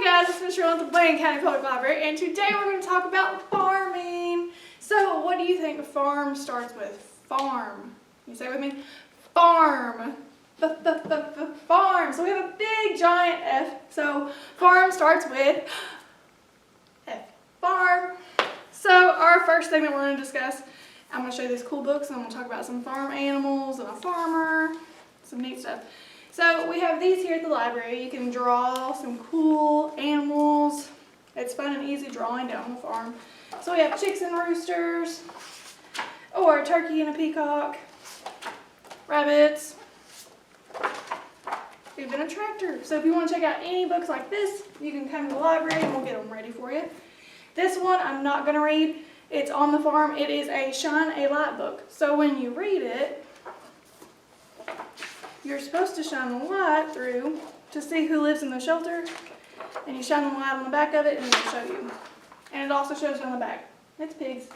Hi guys, it's Miss Cheryl at the Blaine County Public Library, and today we're going to talk about farming. So what do you think farm starts with? Farm. You say it with me? Farm. Farm. So we have a big giant F. So farm starts with F. Farm. So our first thing that we're going to discuss, I'm going to show you these cool books, and I'm going to talk about some farm animals and a farmer, some neat stuff. So we have these here at the library. You can draw some cool animals. It's fun and easy drawing down on the farm. So we have chicks and roosters, or a turkey and a peacock, rabbits, even a tractor. So if you want to check out any books like this, you can come to the library and we'll get them ready for you. This one I'm not going to read. It's on the farm. It is a shine a light book. So when you read it, you're supposed to shine the light through to see who lives in the shelter, and you shine the light on the back of it and it'll show you. And it also shows you on the back. It's pigs.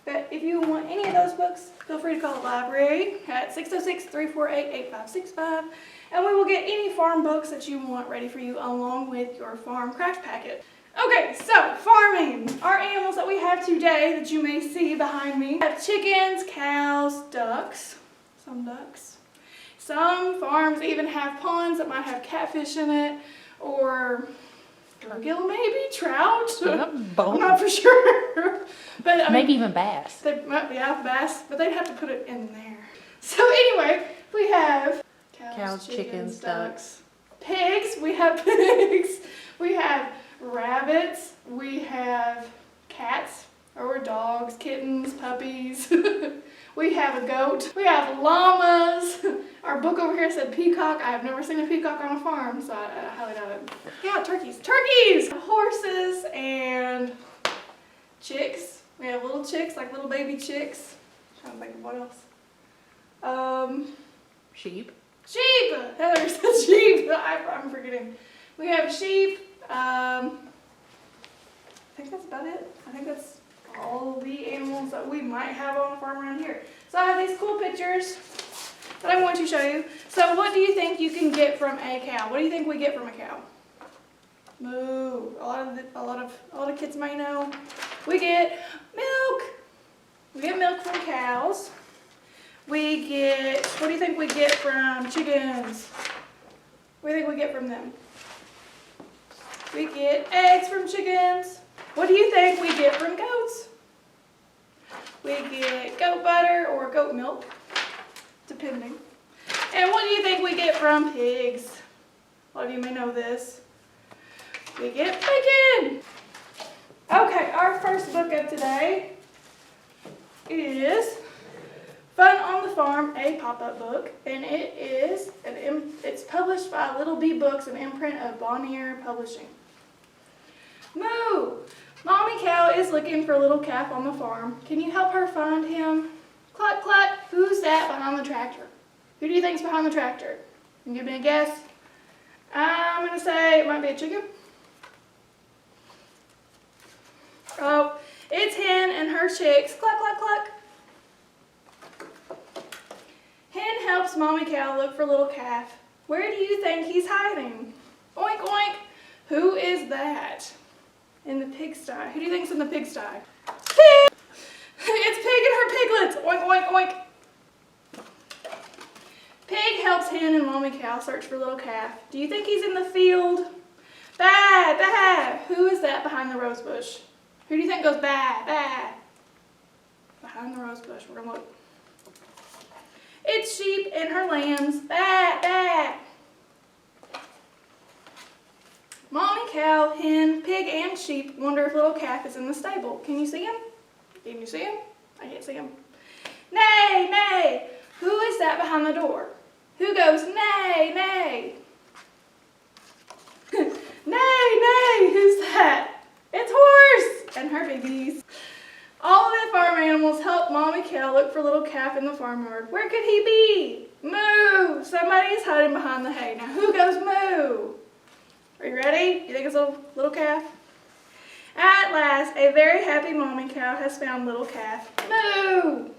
But if you want any of those books, feel free to call the library at 606-348-8565, and we will get any farm books that you want ready for you along with your farm craft packet. Okay, so farming. Our animals that we have today that you may see behind me have chickens, cows, ducks, some ducks. Some farms even have ponds that might have catfish in it, or bluegill maybe, trout. I'm not for sure. But I maybe even bass. They might be bass, but they'd have to put it in there. So anyway, we have cows, chickens, ducks, pigs. We have pigs. We have rabbits. We have cats or dogs, kittens, puppies. We have a goat. We have llamas. Our book over here said peacock. I have never seen a peacock on a farm, so I highly doubt it. Yeah, turkeys. Turkeys! Horses and chicks. We have little chicks, like little baby chicks. I'm trying to think of what else. Sheep. Sheep! Heather said sheep. I'm forgetting. We have sheep. I think that's about it. I think that's all the animals that we might have on the farm around here. So I have these cool pictures that I'm going to show you. So what do you think you can get from a cow? What do you think we get from a cow? Moo. A lot of kids may know. We get milk. We get milk from cows. We get, what do you think we get from chickens? What do you think we get from them? We get eggs from chickens. What do you think we get from goats? We get goat butter or goat milk, depending. And what do you think we get from pigs? A lot of you may know this. We get bacon. Okay, our first book of today is Fun on the Farm, a pop-up book, and it's published by Little Bee Books, an imprint of Bonnier Publishing. Moo! Mommy cow is looking for a little calf on the farm. Can you help her find him? Cluck, cluck. Who's that behind the tractor? Who do you think's behind the tractor? Can you give me a guess? I'm going to say it might be a chicken. Oh, it's Hen and her chicks. Cluck, cluck, cluck. Hen helps Mommy cow look for little calf. Where do you think he's hiding? Oink, oink. Who is that? In the pigsty. Who do you think's in the pigsty? Pig! It's Pig and her piglets. Oink, oink, oink. Pig helps Hen and Mommy cow search for little calf. Do you think he's in the field? Bad, bad. Who is that behind the rose bush? Who do you think goes bad, bad? Behind the rose bush. We're going to look. It's sheep and her lambs. Bad, bad. Mommy cow, hen, pig, and sheep wonder if little calf is in the stable. Can you see him? Can you see him? I can't see him. Nay, nay. Who is that behind the door? Who goes nay, nay? Nay, nay. Who's that? It's Horse and her babies. All of the farm animals help Mommy cow look for little calf in the farmyard. Where could he be? Moo! Somebody is hiding behind the hay. Now who goes moo? Are you ready? You think it's a little calf? At last, a very happy Mommy cow has found little calf. Moo!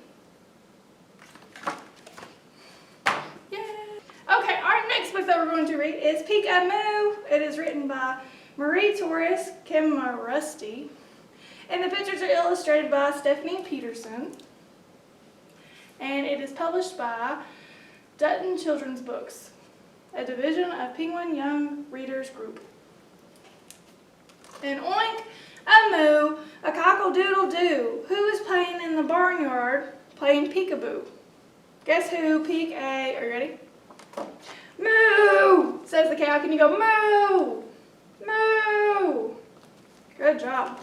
Yeah. Okay, our next book that we're going to read is Pika Moo. It is written by Marie Torres, Kim Rusty. And the pictures are illustrated by Stephanie Peterson. And it is published by Dutton Children's Books, a division of Penguin Young Readers Group. An oink, a moo, a cockle-doodle-doo. Who is playing in the barnyard playing peekaboo? Guess who? Peek A. Are you ready? Moo, says the cow. Can you go moo? Moo. Good job.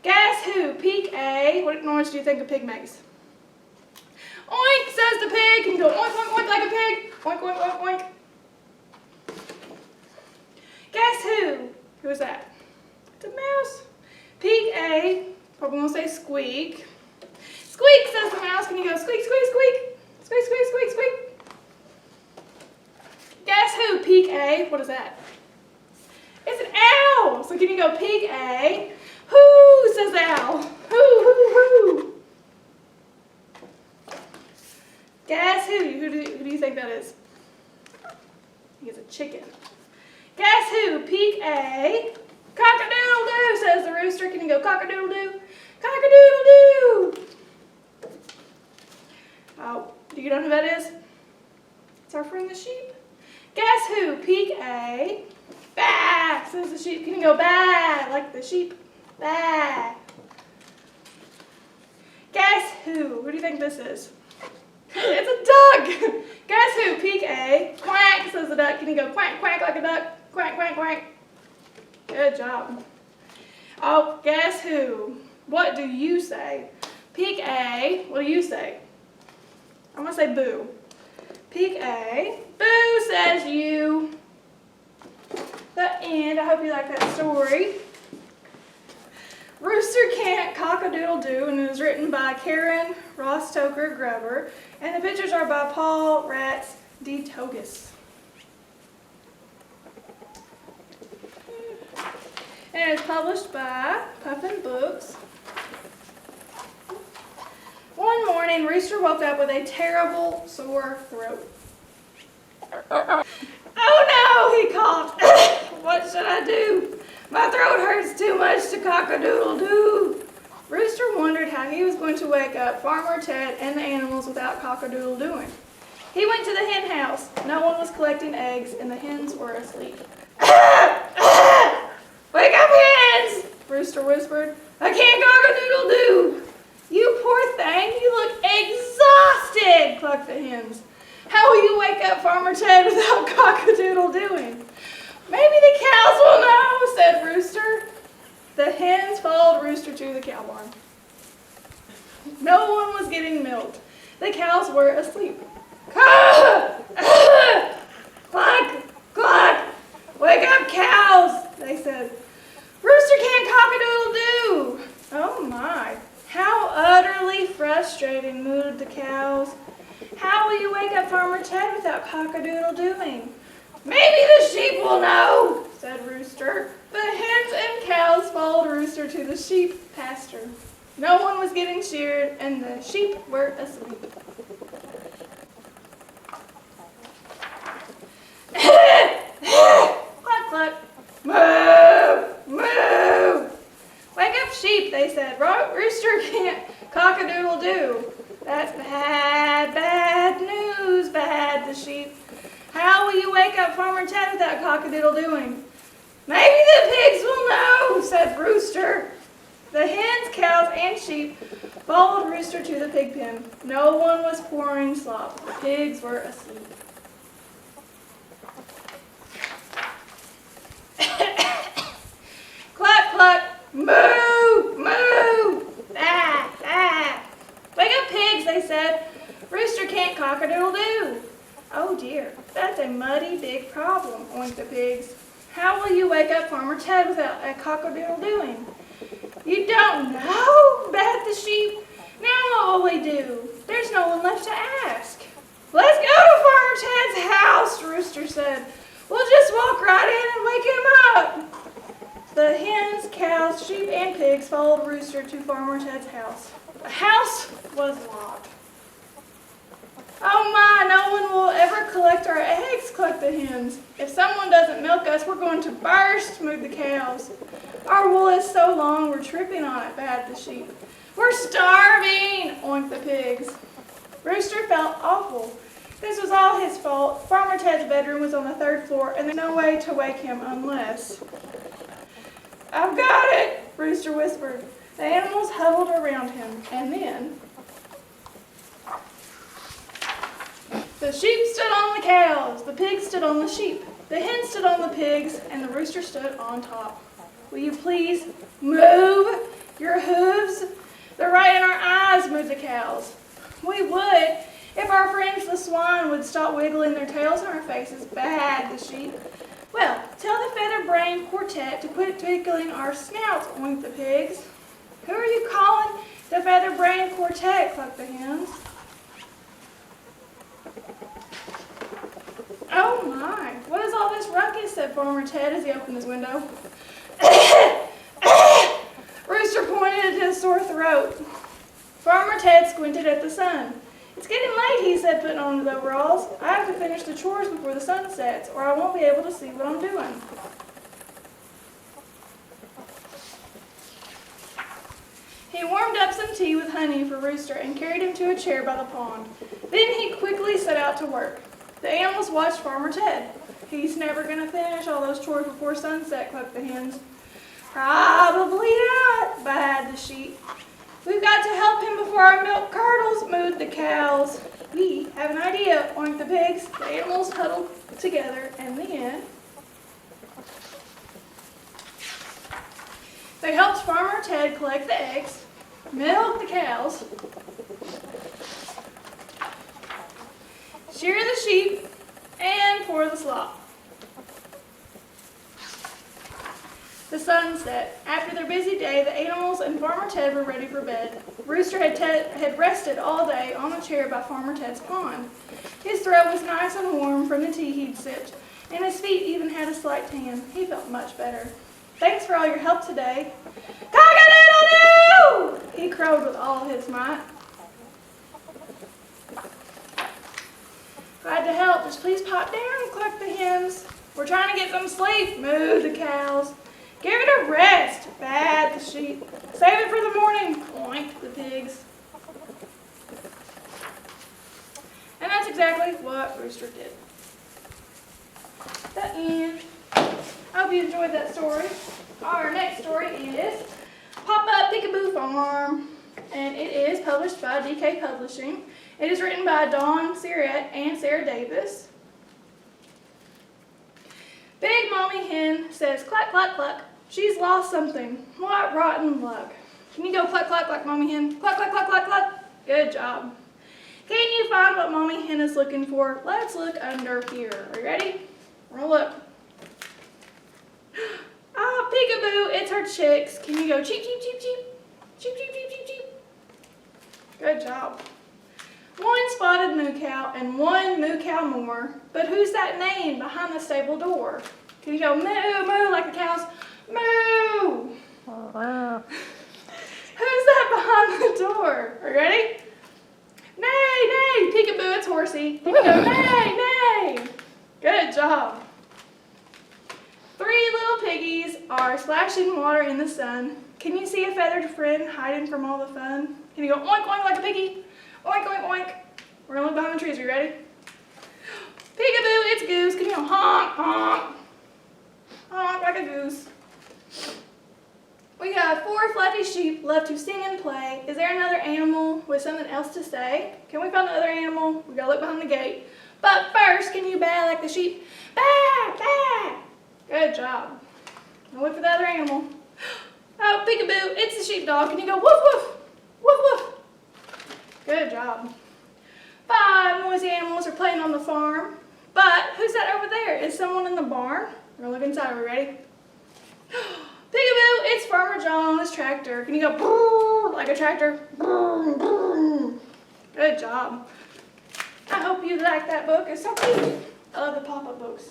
Guess who? Peek A. What noise do you think a pig makes? Oink, says the pig. Can you go oink, oink, oink like a pig? Oink, oink, oink, oink. Guess who? Who is that? It's a mouse. Peek A. Probably won't say squeak. Squeak, says the mouse. Can you go squeak, squeak, squeak? Squeak, squeak, squeak, squeak. Guess who? Peek A. What is that? It's an owl. So can you go peek A? Who, says the owl. Who. Guess who? Who do you think that is? I think it's a chicken. Guess who? Peek A. Cock-a-doodle-doo, says the rooster. Can you go cock-a-doodle-doo? Cock-a-doodle-doo. Oh, do you know who that is? It's our friend the sheep. Guess who? Peek A. Baa, says the sheep. Can you go baa, like the sheep? Baa. Guess who? Who do you think this is? It's a duck. Guess who? Peek A. Quack, says the duck. Can you go quack, quack like a duck? Quack, quack, quack. Good job. Oh, guess who? What do you say? Peek A. What do you say? I'm going to say boo. Peek A. Boo, says you. The end. I hope you like that story. Rooster, Cant, Cock-a-Doodle-Doo, and it was written by Karen Rostoker Gruber, and the pictures are by Paul Ratz D. Togus. And it's published by Puffin Books. One morning, Rooster woke up with a terrible sore throat. Oh no, he coughed. What should I do? My throat hurts too much to cock-a-doodle-doo. Rooster wondered how he was going to wake up Farmer Ted and the animals without cock-a-doodle-dooing. He went to the hen house. No one was collecting eggs, and the hens were asleep. Wake up, hens! Rooster whispered. I can't cock-a-doodle-doo. You poor thing, you look exhausted, clucked the hens. How will you wake up Farmer Ted without cock-a-doodle-dooing? Maybe the cows will know, said Rooster. The hens followed Rooster to the cow barn. No one was getting milked. The cows were asleep. Cluck, cluck, wake up, cows, they said. Rooster can't cock-a-doodle-doo. Oh my, how utterly frustrating, mooed the cows. How will you wake up Farmer Ted without cock-a-doodle-dooing? Maybe the sheep will know, said Rooster. The hens and cows followed Rooster to the sheep pasture. No one was getting sheared, and the sheep were asleep. Cluck, cluck. Moo, moo. Wake up, sheep, they said. Rooster can't cock-a-doodle-doo. That's bad, bad news, bad, the sheep. How will you wake up Farmer Ted without cock-a-doodle-dooing? Maybe the pigs will know, said Rooster. The hens, cows, and sheep followed Rooster to the pig pen. No one was pouring slop. The pigs were asleep. Cluck, cluck, moo, moo, bah, bah. Wake up, pigs, they said. Rooster can't cock-a-doodle-doo. Oh dear, that's a muddy big problem, oinked the pigs. How will you wake up Farmer Ted without a cock-a-doodle-dooing? You don't know, bat the sheep. Now what will we do? There's no one left to ask. Let's go to Farmer Ted's house, Rooster said. We'll just walk right in and wake him up. The hens, cows, sheep, and pigs followed Rooster to Farmer Ted's house. The house was locked. Oh my, no one will ever collect our eggs, clucked the hens. If someone doesn't milk us, we're going to burst, mooed the cows. Our wool is so long, we're tripping on it, bad the sheep. We're starving, oinked the pigs. Rooster felt awful. This was all his fault. Farmer Ted's bedroom was on the 3rd floor, and there's no way to wake him unless... I've got it, Rooster whispered. The animals huddled around him, and then... The sheep stood on the cows, the pigs stood on the sheep, the hens stood on the pigs, and the rooster stood on top. Will you please move your hooves? They're right in our eyes, mooed the cows. We would, if our friends the swine would stop wiggling their tails in our faces, bad the sheep. Well, tell the feather-brained quartet to quit tickling our snouts, oinked the pigs. Who are you calling the feather-brained quartet, clucked the hens. Oh my, what is all this ruckus, said Farmer Ted as he opened his window. Rooster pointed at his sore throat. Farmer Ted squinted at the sun. It's getting late, he said, putting on his overalls. I have to finish the chores before the sun sets, or I won't be able to see what I'm doing. He warmed up some tea with honey for Rooster and carried him to a chair by the pond. Then he quickly set out to work. The animals watched Farmer Ted. He's never going to finish all those chores before sunset, clucked the hens. Probably not, baaed the sheep. We've got to help him before our milk curdles, mooed the cows. We have an idea, oinked the pigs. The animals huddled together, and then they helped Farmer Ted collect the eggs, milk the cows, shear the sheep, and pour the slop. The sun set. After their busy day, the animals and Farmer Ted were ready for bed. Rooster had rested all day on a chair by Farmer Ted's pond. His throat was nice and warm from the tea he'd sipped, and his feet even had a slight tan. He felt much better. Thanks for all your help today. Cock-a-doodle-doo! He crowed with all his might. Glad to help. Just please pop down, clucked the hens. We're trying to get some sleep, mooed the cows. Give it a rest, baaed the sheep. Save it for the morning, oinked the pigs. And that's exactly what Rooster did. The end. I hope you enjoyed that story. Our next story is Pop-Up Peekaboo Farm, and it is published by DK Publishing. It is written by Dawn Sirrett and Sarah Davis. Big Mommy Hen says, cluck, cluck, cluck. She's lost something. What rotten luck. Can you go cluck, cluck, cluck, Mommy Hen? Cluck, cluck, cluck, cluck, cluck. Good job. Can you find what Mommy Hen is looking for? Let's look under here. Are you ready? We're gonna look. Ah, Peekaboo, it's her chicks. Can you go cheep, cheep, cheep, cheep? Cheep, cheep, cheep, cheep, cheep. Good job. One spotted moo cow and one moo cow more. But who's that name behind the stable door? Can you go moo, moo like the cows? Moo! Oh, wow. Who's that behind the door? Are you ready? Neigh, neigh, Peekaboo, it's Horsey. Can you go neigh, neigh? Good job. Three little piggies are splashing water in the sun. Can you see a feathered friend hiding from all the fun? Can you go oink, oink like a piggy? Oink, oink, oink. We're gonna look behind the trees. Are you ready? Peekaboo, it's Goose. Can you go honk, honk? Honk like a goose. We got 4 fluffy sheep left to sing and play. Is there another animal with something else to say? Can we find the other animal? We gotta look behind the gate. But first, can you baa like the sheep? Baa, baa. Good job. Now look for the other animal. Oh, Peekaboo, it's the sheepdog. Can you go woof, woof? Woof, woof. Good job. 5 noisy animals are playing on the farm. But who's that over there? Is someone in the barn? We're gonna look inside. Are we ready? Peekaboo, it's Farmer John on his tractor. Can you go brrr, like a tractor? Brrr, brrr. Good job. I hope you like that book. It's so cute. I love the pop-up books.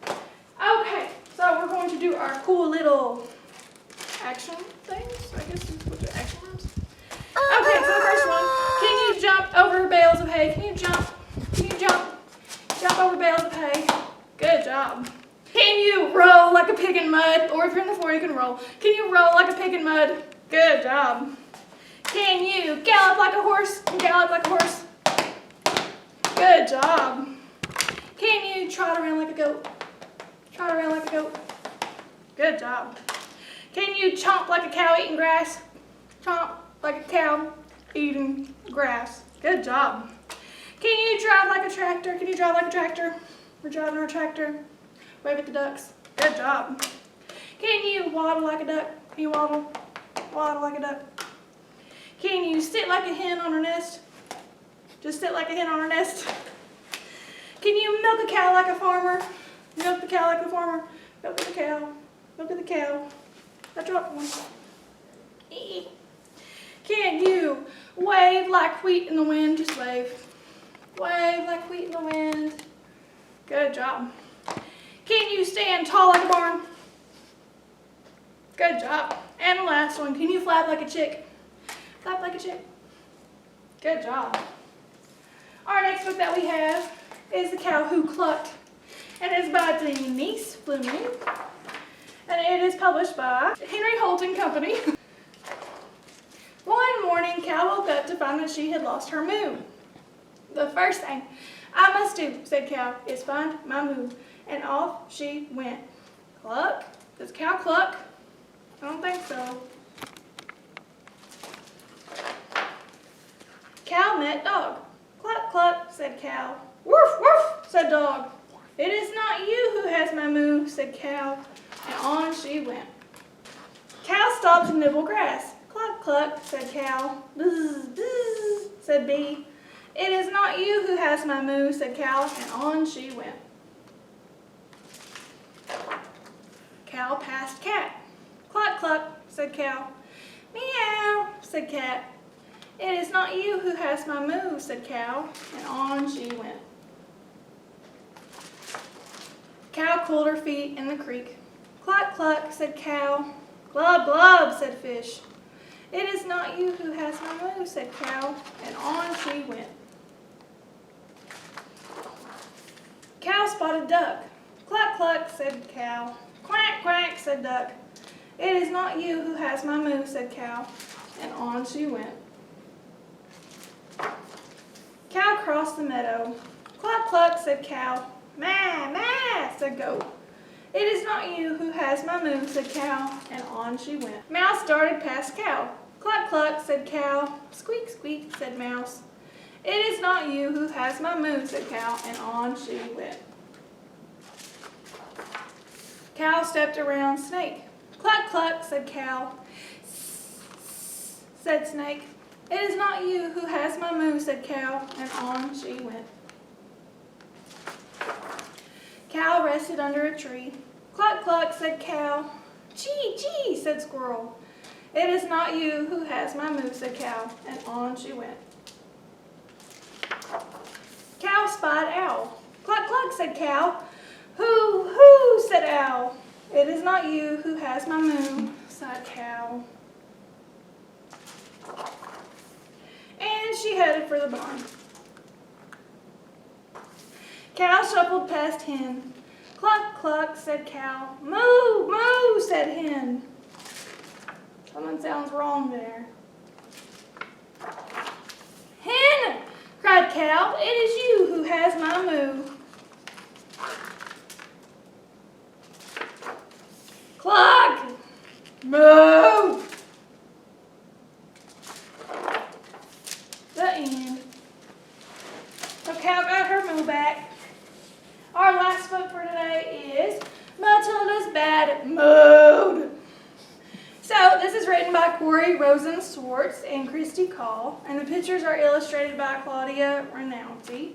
Okay, so we're going to do our cool little action things. I guess we'll do action rooms. Okay, so the first one, can you jump over bales of hay? Can you jump? job. Can you roll like a pig in mud? Or if you're on the floor, you can roll. Can you roll like a pig in mud? Good job. Can you gallop like a horse? Gallop like a horse. Good job. Can you trot around like a goat? Trot around like a goat. Good job. Can you chomp like a cow eating grass? Chomp like a cow eating grass. Good job. Can you drive like a tractor? Can you drive like a tractor? We're driving our tractor. Wave at the ducks. Good job. Can you waddle like a duck? Can you waddle? Waddle like a duck. Can you sit like a hen on her nest? Just sit like a hen on her nest. Can you milk a cow like a farmer? Milk the cow like a farmer. Milk the cow. Milk the cow. I dropped one. Can you wave like wheat in the wind? Just wave. Wave like wheat in the wind. Good job. Can you stand tall like a barn? Good job. And the last one, can you flap like a chick? Flap like a chick. Good job. Our next book that we have is The Cow Who Clucked, and it's by Denise Fleming, and it is published by Henry Holt and Company. One morning, Cow woke up to find that she had lost her moo. The first thing I must do, said Cow, is find my moo, and off she went. Cluck? Does cow cluck? I don't think so. Cow met dog. Cluck, cluck, said cow. Woof, woof, said dog. It is not you who has my moo, said cow, and on she went. Cow stopped to nibble grass. Cluck, cluck, said cow. Bzz, bzz, said bee. It is not you who has my moo, said cow, and on she went. Cow passed cat. Cluck, cluck, said cow. Meow, said cat. It is not you who has my moo, said cow, and on she went. Cow cooled her feet in the creek. Cluck, cluck, said cow. Glub, glub, said fish. It is not you who has my moo, said cow, and on she went. Cow spotted duck. Cluck, cluck, said cow. Quack, quack, said duck. It is not you who has my moo, said cow, and on she went. Cow crossed the meadow. Cluck, cluck, said cow. Ma, ma, said goat. It is not you who has my moo, said cow, and on she went. Mouse darted past cow. Cluck, cluck, said cow. Squeak, squeak, said mouse. It is not you who has my moo, said cow, and on she went. Cow stepped around snake. Cluck, cluck, said cow. Said snake. It is not you who has my moo, said cow, and on she went. Cow rested under a tree. Cluck, cluck, said cow. Chee, chee, said squirrel. It is not you who has my moo, said cow, and on she went. Cow spied owl. Cluck, cluck, said cow. Hoo, said owl. It is not you who has my moo, sighed cow. And she headed for the barn. Cow shuffled past hen. Cluck, cluck, said cow. Moo, moo, said hen. Something sounds wrong there. Hen, cried cow. It is you who has my moo. Cluck, moo. The end. So cow got her moo back. Our last book for today is Matilda's Bad Mood. So this is written by Corey Rosen Swartz and Christy Call, and the pictures are illustrated by Claudia Renauti.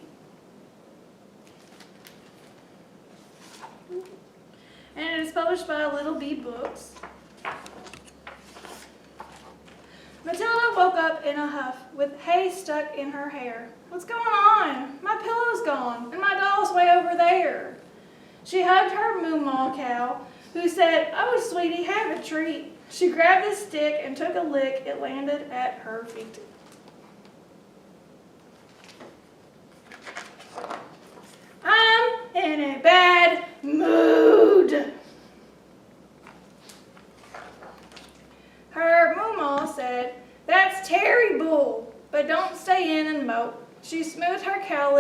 And it is published by Little Bee Books. Matilda woke up in a huff with hay stuck in her hair. What's going on? My pillow's gone, and my doll's way over there. She hugged her moo-maw cow, who said, "Oh, sweetie, have a treat." She grabbed the stick and took a lick. It landed at her feet. I'm in a bad mood.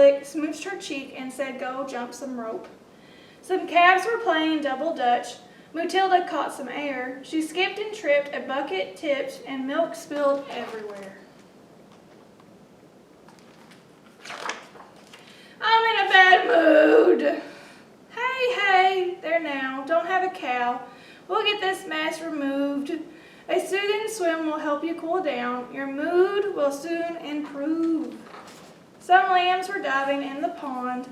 lick, smooched her cheek, and said, "Go jump some rope." Some calves were playing double dutch. Matilda caught some air. She skipped and tripped, a bucket tipped, and milk spilled everywhere. I'm in a bad mood. Hey, there now, don't have a cow. We'll get this mess removed. A soothing swim will help you cool down. Your mood will soon improve. Some lambs were diving in the pond.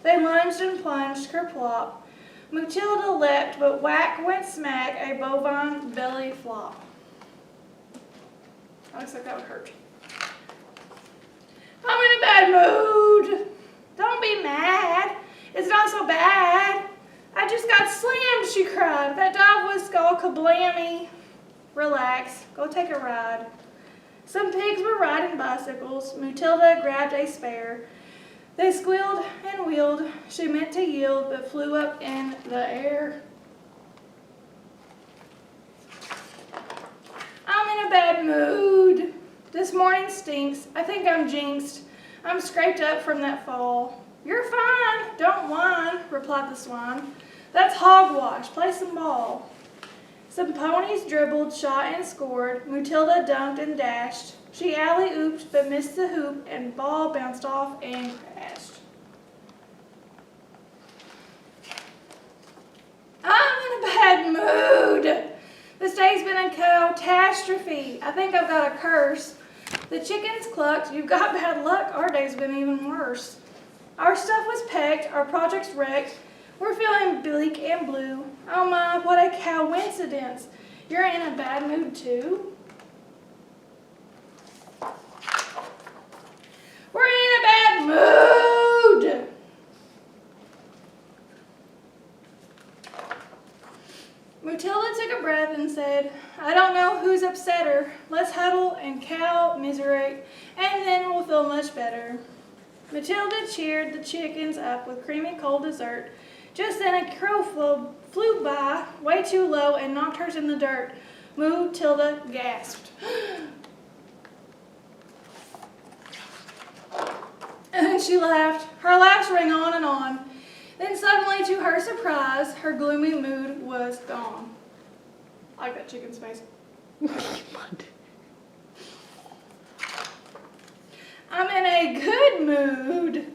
They lunged and plunged, kerplop. Matilda leapt, but whack went smack, a bovine belly flop. That looks like that would hurt. I'm in a bad mood. Don't be mad. It's not so bad. I just got slammed, she cried. That dog was all kablammy. Relax, go take a ride. Some pigs were riding bicycles. Matilda grabbed a spare. They squealed and wheeled. She meant to yield, but flew up in the air. I'm in a bad mood. This morning stinks. I think I'm jinxed. I'm scraped up from that fall. You're fine, don't whine, replied the swine. That's hogwash, play some ball. Some ponies dribbled, shot, and scored. Matilda dunked and dashed. She alley-ooped, but missed the hoop, and ball bounced off and crashed. I'm in a bad mood. This day's been a catastrophe. I think I've got a curse. The chickens clucked. You've got bad luck. Our day's been even worse. Our stuff was pecked. Our project's wrecked. We're feeling bleak and blue. Oh my, what a coincidence. You're in a bad mood too? We're in a bad mood. Matilda took a breath and said, I don't know who's upset her. Let's huddle and commiserate, and then we'll feel much better. Matilda cheered the chickens up with creamy cold dessert. Just then a crow flew by, way too low, and knocked hers in the dirt. Matilda gasped. And then she laughed. Her laughs rang on and on. Then suddenly, to her surprise, her gloomy mood was gone. I like that chicken's face. I'm in a good mood.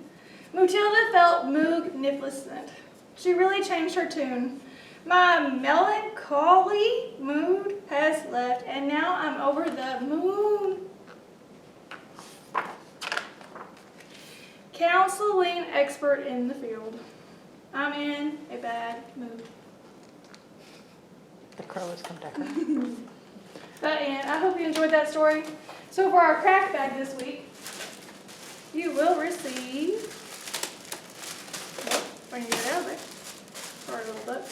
Matilda felt magnificent. She really changed her tune. My melancholy mood has left, and now I'm over the moon. Counseling expert in the field. I'm in a bad mood. The crow has come to her. And I hope you enjoyed that story. So for our craft bag this week, you will receive, when you get it out of there, for a little bit,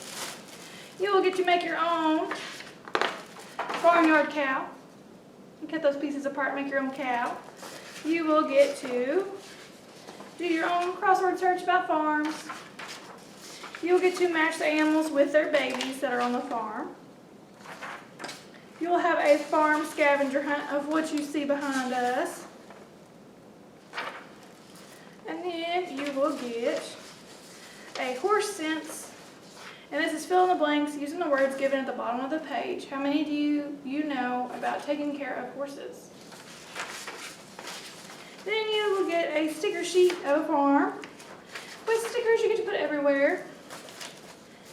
you will get to make your own farmyard cow. You cut those pieces apart, make your own cow. You will get to do your own crossword search about farms. You will get to match the animals with their babies that are on the farm. You will have a farm scavenger hunt of what you see behind us. And then you will get a horse sense. And this is fill in the blanks using the words given at the bottom of the page. How many do you know about taking care of horses? Then you will get a sticker sheet of a farm with stickers you get to put everywhere.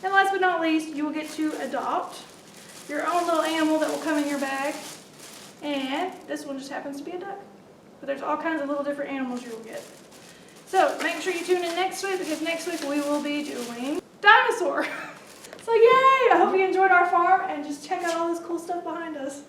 And last but not least, you will get to adopt your own little animal that will come in your bag. And this one just happens to be a duck. But there's all kinds of little different animals you will get. So make sure you tune in next week, because next week we will be doing dinosaur. So yay! I hope you enjoyed our farm, and just check out all this cool stuff behind us.